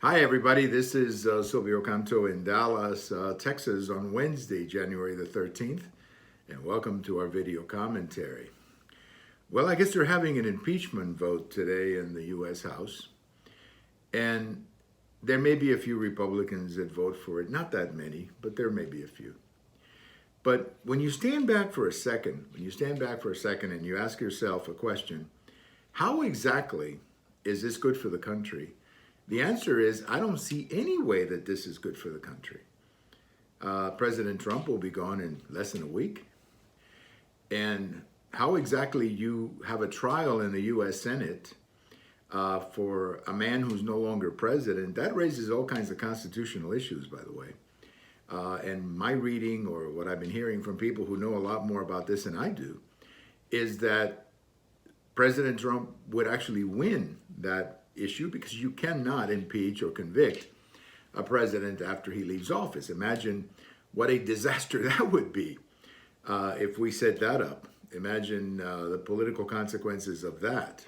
Hi, everybody. This is Silvio Canto in Dallas, Texas on Wednesday, January the 13th, and welcome to our video commentary. Well, I guess they're having an impeachment vote today in the U.S. House, and there may be a few Republicans that vote for it. Not that many, but there may be a few. But when you stand back for a second, and you ask yourself a question, how exactly is this good for the country? The answer is, I don't see any way that this is good for the country. President Trump will be gone in less than a week. And how exactly you have a trial in the U.S. Senate for a man who's no longer president, that raises all kinds of constitutional issues, by the way. And my reading, or what I've been hearing from people who know a lot more about this than I do, is that President Trump would actually win that issue because you cannot impeach or convict a president after he leaves office. Imagine what a disaster that would be if we set that up. Imagine the political consequences of that.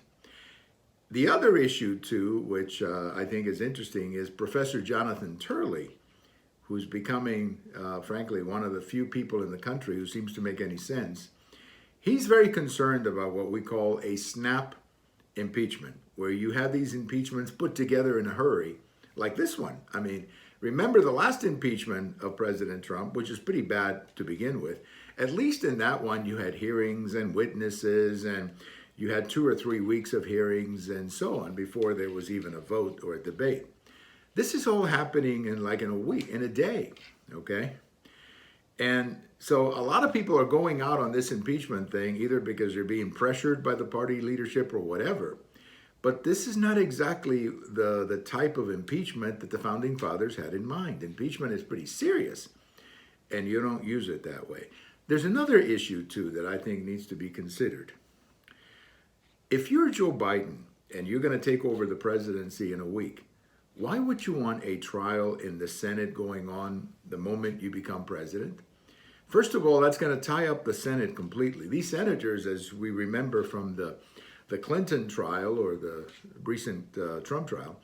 The other issue, too, which I think is interesting, is Professor Jonathan Turley, who's becoming, frankly, one of the few people in the country who seems to make any sense. He's very concerned about what we call a snap impeachment, where you have these impeachments put together in a hurry, like this one. I mean, remember the last impeachment of President Trump, which is pretty bad to begin with. At least in that one, you had hearings and witnesses, and you had 2 or 3 weeks of hearings and so on before there was even a vote or a debate. This is all happening in a week, in a day, okay? And so a lot of people are going out on this impeachment thing, either because they're being pressured by the party leadership or whatever. But this is not exactly the type of impeachment that the Founding Fathers had in mind. Impeachment is pretty serious, and you don't use it that way. There's another issue, too, that I think needs to be considered. If you're Joe Biden and you're going to take over the presidency in a week, why would you want a trial in the Senate going on the moment you become president? First of all, that's going to tie up the Senate completely. These senators, as we remember from the Clinton trial or the recent Trump trial,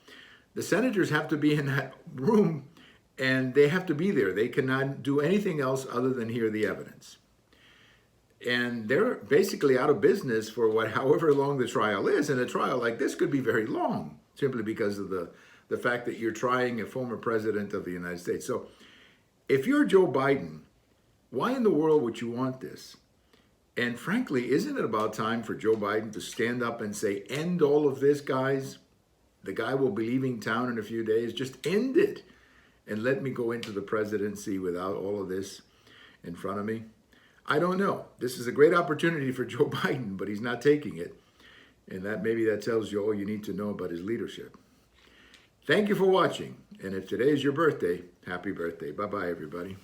the senators have to be in that room and they have to be there. They cannot do anything else other than hear the evidence. And they're basically out of business for however long the trial is. And a trial like this could be very long, simply because of the fact that you're trying a former president of the United States. So if you're Joe Biden, why in the world would you want this? And frankly, isn't it about time for Joe Biden to stand up and say, end all of this, guys? The guy will be leaving town in a few days. Just end it and let me go into the presidency without all of this in front of me. I don't know. This is a great opportunity for Joe Biden, but he's not taking it. And maybe that tells you all you need to know about his leadership. Thank you for watching. And if today is your birthday, happy birthday. Bye-bye, everybody.